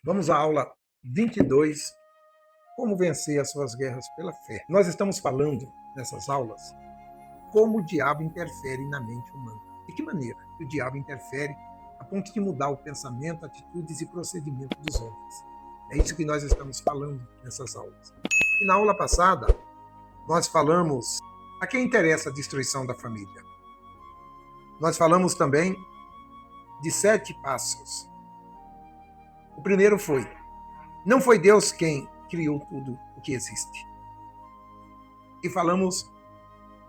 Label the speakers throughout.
Speaker 1: Vamos à aula 22, como vencer as suas guerras pela fé. Nós estamos falando nessas aulas como o diabo interfere na mente humana. De que maneira o diabo interfere a ponto de mudar o pensamento, atitudes e procedimento dos homens. É isso que nós estamos falando nessas aulas. E na aula passada, nós falamos a quem interessa a destruição da família. Nós falamos também de 7 passos. O primeiro foi: não foi Deus quem criou tudo o que existe. E falamos,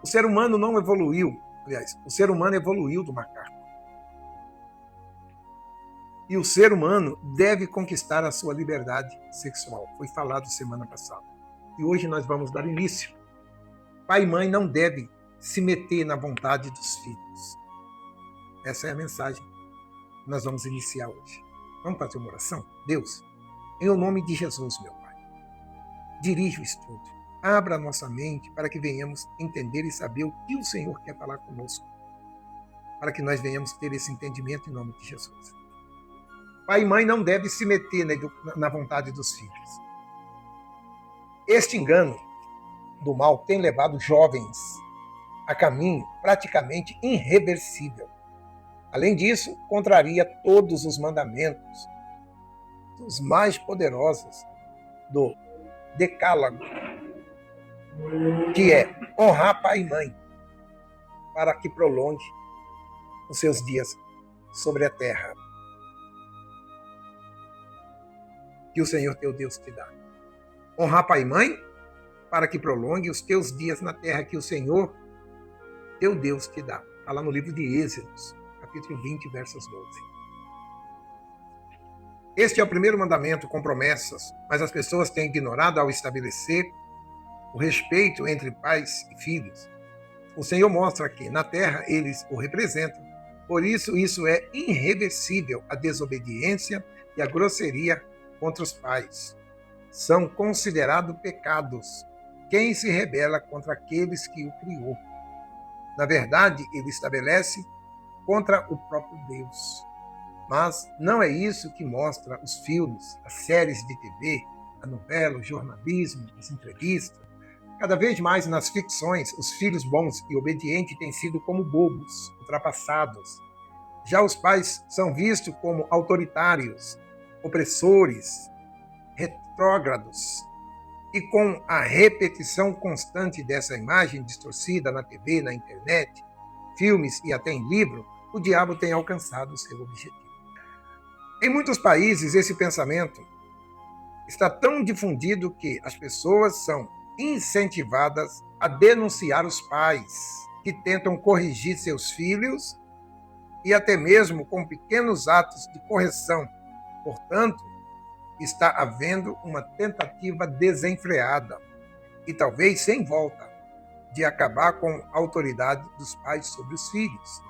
Speaker 1: o ser humano não evoluiu, aliás, o ser humano evoluiu do macaco. E o ser humano deve conquistar a sua liberdade sexual. Foi falado semana passada. E hoje nós vamos dar início. Pai e mãe não devem se meter na vontade dos filhos. Essa é a mensagem que nós vamos iniciar hoje. Vamos fazer uma oração? Deus, em o nome de Jesus, meu Pai, dirige o estudo. Abra a nossa mente para que venhamos entender e saber o que o Senhor quer falar conosco. Para que nós venhamos ter esse entendimento em nome de Jesus. Pai e mãe não devem se meter na vontade dos filhos. Este engano do mal tem levado jovens a caminho praticamente irreversível. Além disso, contraria todos os mandamentos dos mais poderosos do Decálogo, que é honrar pai e mãe, para que prolongue os seus dias sobre a terra que o Senhor teu Deus te dá. Honrar pai e mãe, para que prolongue os teus dias na terra que o Senhor teu Deus te dá. Está lá no livro de Êxodos, capítulo 20, versos 12. Este é o primeiro mandamento com promessas, mas as pessoas têm ignorado ao estabelecer o respeito entre pais e filhos. O Senhor mostra que na terra eles o representam. Por isso é irreversível a desobediência e a grosseria contra os pais. São considerados pecados quem se rebela contra aqueles que o criou. Na verdade, ele estabelece contra o próprio Deus. Mas não é isso que mostra os filmes, as séries de TV, a novela, o jornalismo, as entrevistas. Cada vez mais nas ficções, os filhos bons e obedientes têm sido como bobos, ultrapassados. Já os pais são vistos como autoritários, opressores, retrógrados. E com a repetição constante dessa imagem distorcida na TV, na internet, filmes e até em livro, o diabo tem alcançado o seu objetivo. Em muitos países, esse pensamento está tão difundido que as pessoas são incentivadas a denunciar os pais que tentam corrigir seus filhos e até mesmo com pequenos atos de correção. Portanto, está havendo uma tentativa desenfreada e talvez sem volta de acabar com a autoridade dos pais sobre os filhos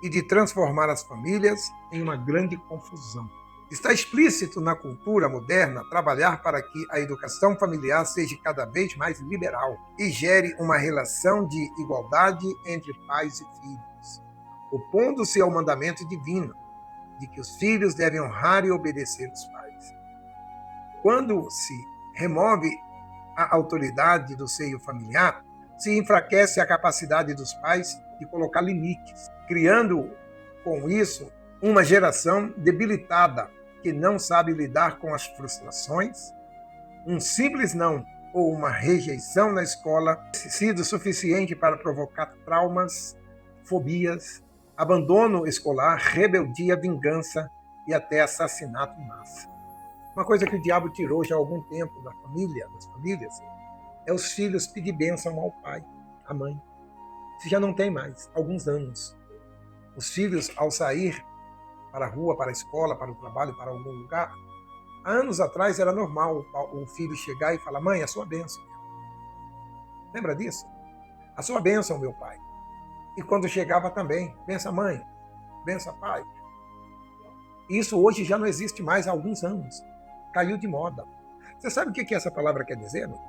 Speaker 1: e de transformar as famílias em uma grande confusão. Está explícito na cultura moderna trabalhar para que a educação familiar seja cada vez mais liberal e gere uma relação de igualdade entre pais e filhos, opondo-se ao mandamento divino de que os filhos devem honrar e obedecer os pais. Quando se remove a autoridade do seio familiar, se enfraquece a capacidade dos pais de colocar limites, criando com isso uma geração debilitada que não sabe lidar com as frustrações. Um simples não ou uma rejeição na escola tem sido suficiente para provocar traumas, fobias, abandono escolar, rebeldia, vingança e até assassinato em massa. Uma coisa que o diabo tirou já há algum tempo das famílias, é os filhos pedir bênção ao pai, à mãe. Isso já não tem mais, há alguns anos. Os filhos, ao sair para a rua, para a escola, para o trabalho, para algum lugar, há anos atrás era normal o filho chegar e falar: mãe, a sua bênção. Lembra disso? A sua bênção, meu pai. E quando chegava também, benção mãe, benção pai. Isso hoje já não existe mais há alguns anos. Caiu de moda. Você sabe o que essa palavra quer dizer, não?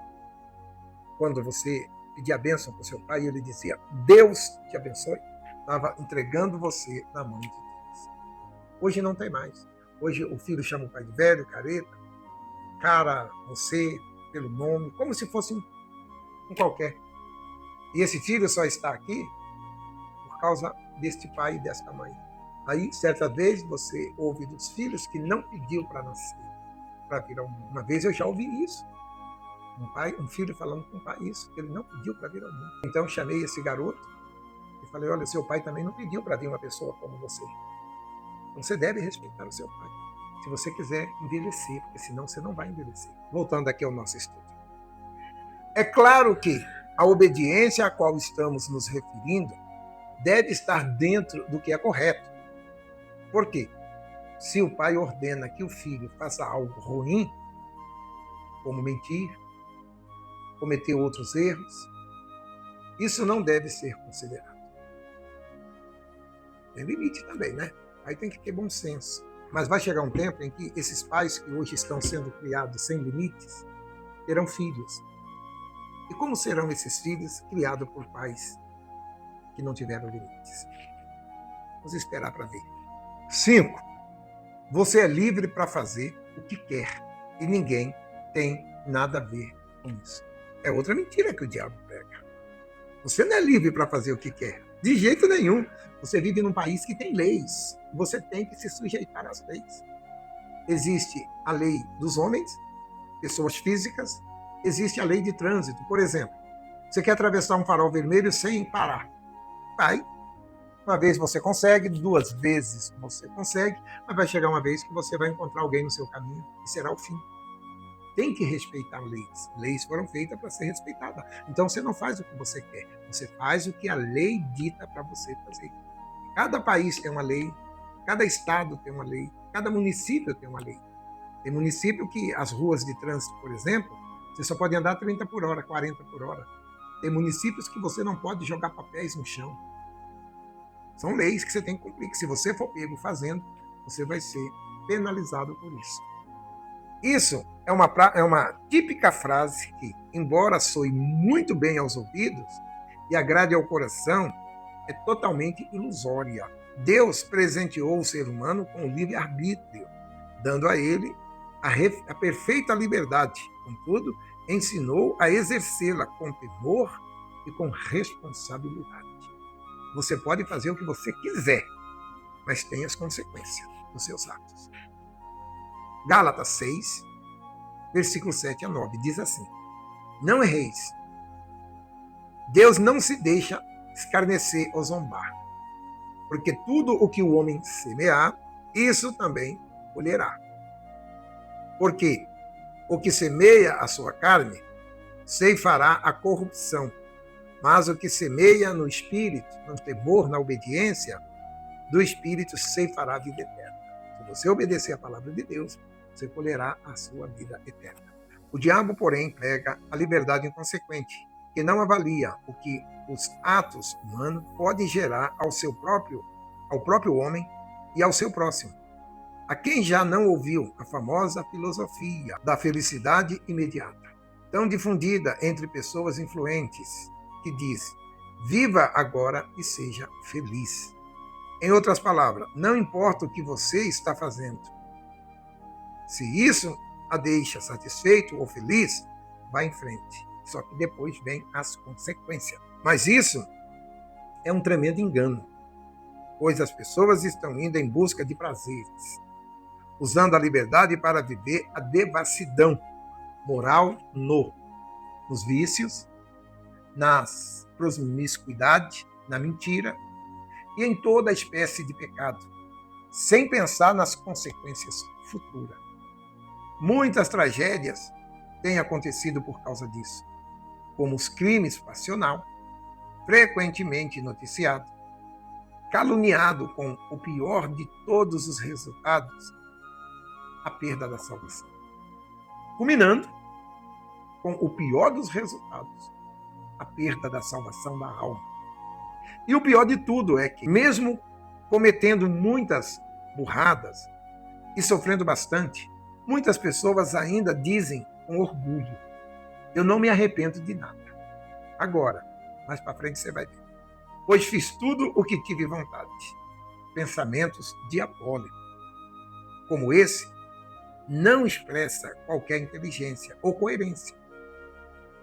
Speaker 1: Quando você pedia a bênção para o seu pai e ele dizia: Deus te abençoe, estava entregando você na mão de Deus. Hoje não tem mais. Hoje o filho chama o pai de velho, careta, cara, você, pelo nome, como se fosse um qualquer. E esse filho só está aqui por causa deste pai e desta mãe. Aí, certa vez, você ouve dos filhos que não pediu para nascer, para vir ao mundo. Uma vez eu já ouvi isso. Um filho falando com o pai isso, que ele não pediu para vir ao mundo. Então chamei esse garoto e falei, olha, seu pai também não pediu para vir uma pessoa como você. Você deve respeitar o seu pai, se você quiser envelhecer, porque senão você não vai envelhecer. Voltando aqui ao nosso estudo. É claro que a obediência a qual estamos nos referindo deve estar dentro do que é correto. Por quê? Se o pai ordena que o filho faça algo ruim, como mentir, cometer outros erros, isso não deve ser considerado. Tem limite também, né? Aí tem que ter bom senso. Mas vai chegar um tempo em que esses pais que hoje estão sendo criados sem limites terão filhos. E como serão esses filhos criados por pais que não tiveram limites? Vamos esperar para ver. 5. Você é livre para fazer o que quer e ninguém tem nada a ver com isso. É outra mentira que o diabo prega. Você não é livre para fazer o que quer. De jeito nenhum. Você vive num país que tem leis. Você tem que se sujeitar às leis. Existe a lei dos homens, pessoas físicas. Existe a lei de trânsito. Por exemplo, você quer atravessar um farol vermelho sem parar. Vai. Uma vez você consegue, 2 vezes você consegue, mas vai chegar uma vez que você vai encontrar alguém no seu caminho e será o fim. Tem que respeitar leis. Leis foram feitas para ser respeitadas. Então você não faz o que você quer, você faz o que a lei dita para você fazer. Cada país tem uma lei, cada estado tem uma lei, cada município tem uma lei. Tem município que as ruas de trânsito, por exemplo, você só pode andar 30 por hora, 40 por hora. Tem municípios que você não pode jogar papéis no chão. São leis que você tem que cumprir, que se você for pego fazendo, você vai ser penalizado por isso. Isso é uma típica frase que, embora soe muito bem aos ouvidos e agrade ao coração, é totalmente ilusória. Deus presenteou o ser humano com o livre-arbítrio, dando a ele a perfeita liberdade. Contudo, ensinou a exercê-la com temor e com responsabilidade. Você pode fazer o que você quiser, mas tem as consequências dos seus atos. Gálatas 6, versículo 7 a 9, diz assim: Não erreis. Deus não se deixa escarnecer ou zombar, porque tudo o que o homem semear, isso também colherá. Porque o que semeia a sua carne, ceifará a corrupção, mas o que semeia no Espírito, no temor, na obediência, do Espírito ceifará a vida eterna. Se você obedecer a palavra de Deus, você colherá a sua vida eterna. O diabo, porém, prega a liberdade inconsequente, que não avalia o que os atos humanos podem gerar ao próprio homem e ao seu próximo. A quem já não ouviu a famosa filosofia da felicidade imediata, tão difundida entre pessoas influentes, que diz: viva agora e seja feliz. Em outras palavras, não importa o que você está fazendo. Se isso a deixa satisfeito ou feliz, vá em frente. Só que depois vem as consequências. Mas isso é um tremendo engano, pois as pessoas estão indo em busca de prazeres, usando a liberdade para viver a devassidão moral nos vícios, nas promiscuidade, na mentira e em toda espécie de pecado, sem pensar nas consequências futuras. Muitas tragédias têm acontecido por causa disso, como os crimes passional, frequentemente noticiado, caluniado com o pior de todos os resultados, a perda da salvação. Culminando com o pior dos resultados, a perda da salvação da alma. E o pior de tudo é que, mesmo cometendo muitas burradas e sofrendo bastante, muitas pessoas ainda dizem com orgulho: eu não me arrependo de nada. Agora, mais para frente você vai ver. Pois fiz tudo o que tive vontade. Pensamentos diabólicos. como esse não expressa qualquer inteligência ou coerência.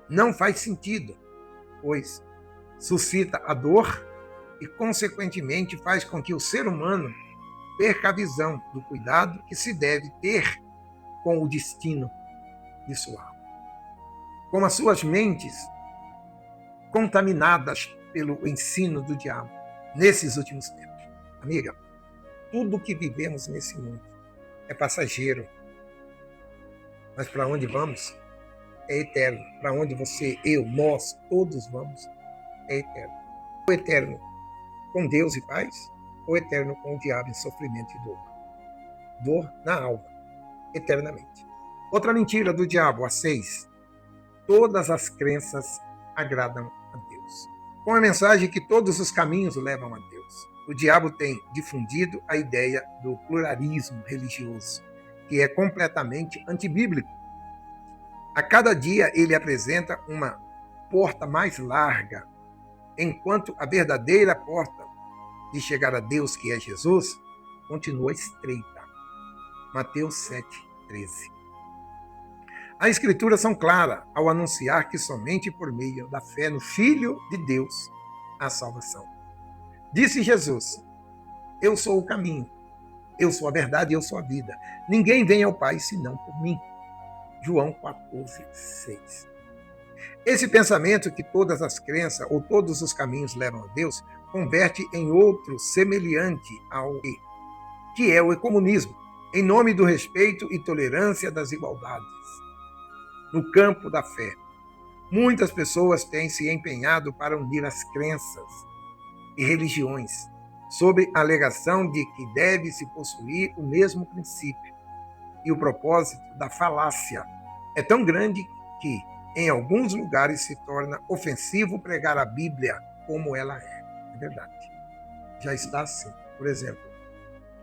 Speaker 1: Não faz sentido, pois suscita a dor e, consequentemente, faz com que o ser humano perca a visão do cuidado que se deve ter com o destino de sua alma. Com as suas mentes contaminadas pelo ensino do diabo nesses últimos tempos. Amiga, tudo que vivemos nesse mundo é passageiro. Mas para onde vamos é eterno. Para onde você, eu, nós, todos vamos é eterno. O eterno com Deus e paz, ou eterno com o diabo em sofrimento e dor. Dor na alma, eternamente. Outra mentira do diabo, a 6. Todas as crenças agradam a Deus. Com a mensagem que todos os caminhos levam a Deus. O diabo tem difundido a ideia do pluralismo religioso, que é completamente antibíblico. A cada dia ele apresenta uma porta mais larga, enquanto a verdadeira porta de chegar a Deus, que é Jesus, continua estreita. Mateus 7:13. As Escrituras são claras ao anunciar que somente por meio da fé no Filho de Deus há salvação. Disse Jesus: eu sou o caminho, eu sou a verdade e eu sou a vida. Ninguém vem ao Pai senão por mim. João 14:6. Esse pensamento que todas as crenças ou todos os caminhos levam a Deus converte em outro semelhante ao que é o ecumenismo, em nome do respeito e tolerância das igualdades. No campo da fé, muitas pessoas têm se empenhado para unir as crenças e religiões, sob a alegação de que deve-se possuir o mesmo princípio. E o propósito da falácia é tão grande que, em alguns lugares, se torna ofensivo pregar a Bíblia como ela é. É verdade. Já está assim. Por exemplo,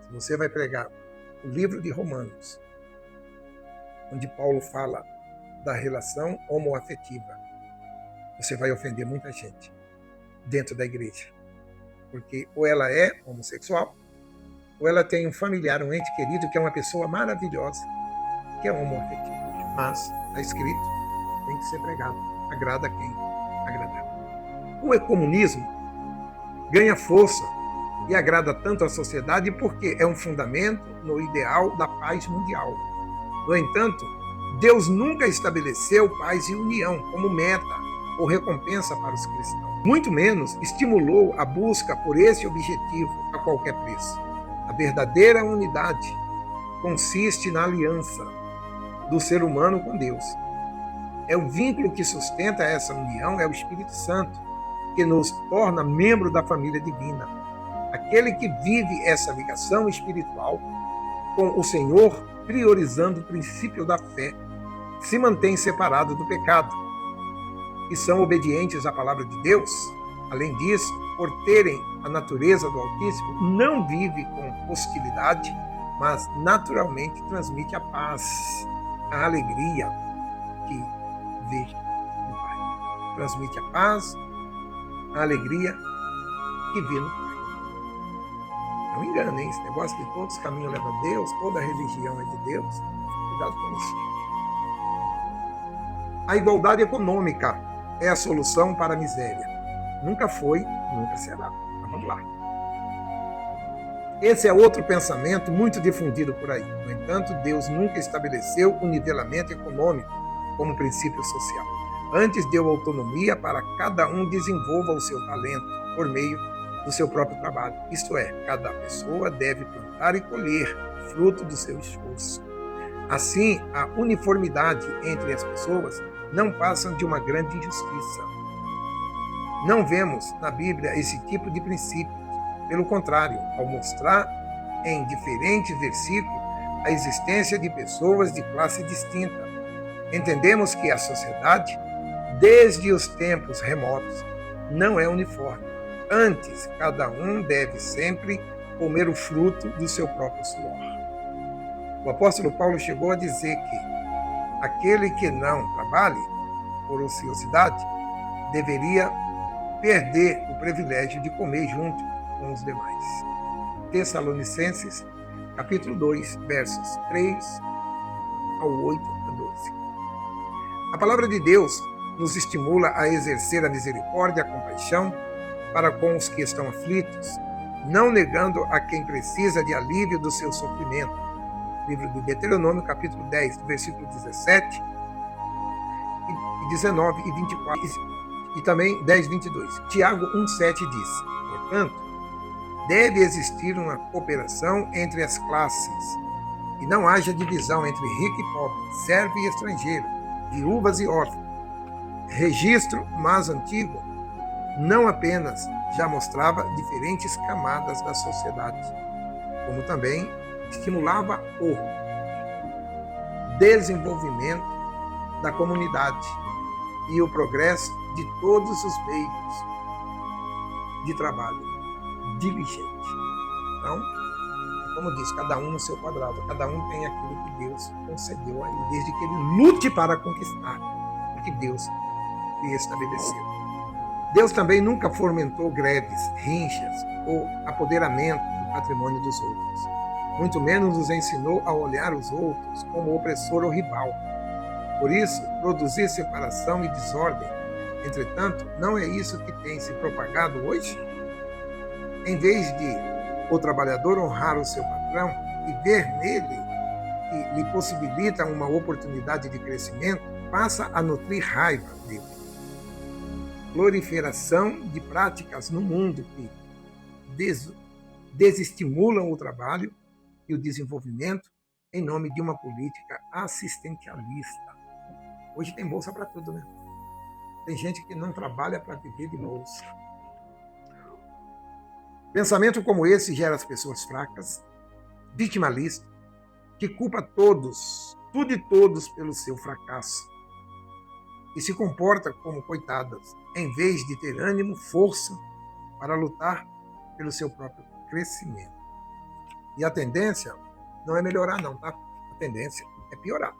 Speaker 1: se você vai pregar o livro de Romanos, onde Paulo fala da relação homoafetiva, você vai ofender muita gente dentro da igreja. Porque ou ela é homossexual, ou ela tem um familiar, um ente querido, que é uma pessoa maravilhosa, que é homoafetiva. Mas está escrito, tem que ser pregado. Agrada quem agradar. O ecumenismo ganha força e agrada tanto à sociedade porque é um fundamento no ideal da paz mundial. No entanto, Deus nunca estabeleceu paz e união como meta ou recompensa para os cristãos. Muito menos estimulou a busca por esse objetivo a qualquer preço. A verdadeira unidade consiste na aliança do ser humano com Deus. É o vínculo que sustenta essa união, é o Espírito Santo, que nos torna membro da família divina. Aquele que vive essa ligação espiritual com o Senhor, priorizando o princípio da fé, se mantém separado do pecado e são obedientes à palavra de Deus. Além disso, por terem a natureza do Altíssimo, não vive com hostilidade, mas naturalmente transmite a paz, a alegria que vê no Pai. Transmite a paz, a alegria que vê no Pai. Não engana, hein? Esse negócio que todos os caminhos levam a Deus, toda a religião é de Deus. Cuidado com isso. A igualdade econômica é a solução para a miséria. Nunca foi, nunca será. Mas vamos lá. Esse é outro pensamento muito difundido por aí. No entanto, Deus nunca estabeleceu o nivelamento econômico como princípio social. Antes deu autonomia para cada um desenvolva o seu talento por meio do seu próprio trabalho. Isto é, cada pessoa deve plantar e colher o fruto do seu esforço. Assim, a uniformidade entre as pessoas não passa de uma grande injustiça. Não vemos na Bíblia esse tipo de princípio. Pelo contrário, ao mostrar em diferentes versículos a existência de pessoas de classe distinta, entendemos que a sociedade, desde os tempos remotos, não é uniforme. Antes, cada um deve sempre comer o fruto do seu próprio suor. O apóstolo Paulo chegou a dizer que aquele que não trabalhe por ociosidade deveria perder o privilégio de comer junto com os demais. Tessalonicenses capítulo 2, versos 3 ao 8 a 12. A palavra de Deus nos estimula a exercer a misericórdia e a compaixão para com os que estão aflitos, não negando a quem precisa de alívio do seu sofrimento. Livro de Deuteronômio, capítulo 10, versículo 17 e 19 e 24, e também 10, 22. Tiago 1,7 diz: portanto, deve existir uma cooperação entre as classes, e não haja divisão entre rico e pobre, servo e estrangeiro, viúvas e órfãos. Registro mais antigo não apenas já mostrava diferentes camadas da sociedade, como também estimulava o desenvolvimento da comunidade e o progresso de todos os meios de trabalho diligente. Então, como diz, cada um no seu quadrado, cada um tem aquilo que Deus concedeu a ele, desde que ele lute para conquistar o que Deus lhe estabeleceu. Deus também nunca fomentou greves, rinchas ou apoderamento do patrimônio dos outros. Muito menos nos ensinou a olhar os outros como opressor ou rival. Por isso, produzir separação e desordem. Entretanto, não é isso que tem se propagado hoje? Em vez de o trabalhador honrar o seu patrão e ver nele que lhe possibilita uma oportunidade de crescimento, passa a nutrir raiva dele. Proliferação de práticas no mundo que desestimulam o trabalho e o desenvolvimento em nome de uma política assistencialista. Hoje tem bolsa para tudo, né? Tem gente que não trabalha para viver de bolsa. Pensamento como esse gera as pessoas fracas, vitimalistas, que culpa todos, tudo e todos pelo seu fracasso, e se comporta como coitadas, em vez de ter ânimo, força para lutar pelo seu próprio crescimento. E a tendência não é melhorar não, tá? A tendência é piorar.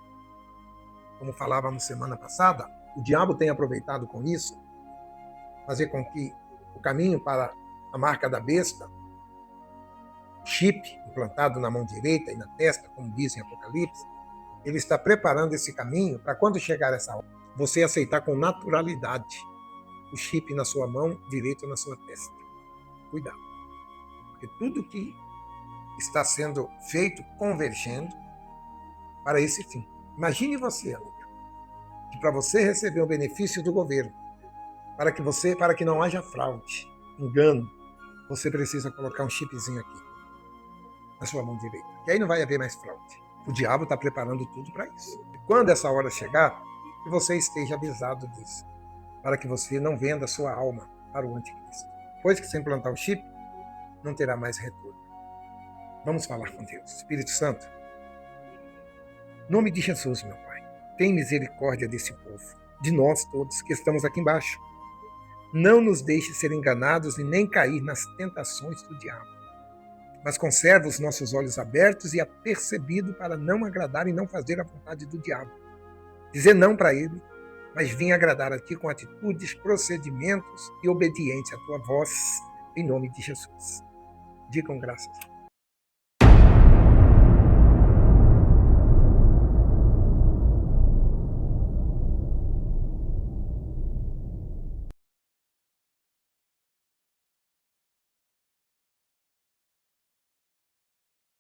Speaker 1: Como falávamos semana passada, o diabo tem aproveitado com isso, fazer com que o caminho para a marca da besta, chip implantado na mão direita e na testa, como diz em Apocalipse, ele está preparando esse caminho para quando chegar essa hora, você aceitar com naturalidade o chip na sua mão direita ou na sua testa. Cuidado. Porque tudo que está sendo feito convergendo para esse fim. Imagine você, amigo, que para você receber o benefício do governo, para que não haja fraude, engano, você precisa colocar um chipzinho aqui na sua mão direita. E aí não vai haver mais fraude. O diabo está preparando tudo para isso. E quando essa hora chegar, que você esteja avisado disso, para que você não venda sua alma para o anticristo. Depois que você implantar o chip, não terá mais retorno. Vamos falar com Deus. Espírito Santo, em nome de Jesus, meu Pai, tem misericórdia desse povo, de nós todos que estamos aqui embaixo. Não nos deixe ser enganados e nem cair nas tentações do diabo, mas conserva os nossos olhos abertos e apercebidos para não agradar e não fazer a vontade do diabo. Dizer não para ele, mas vir agradar a Ti com atitudes, procedimentos e obediência à Tua voz, em nome de Jesus. Digam graças a Deus.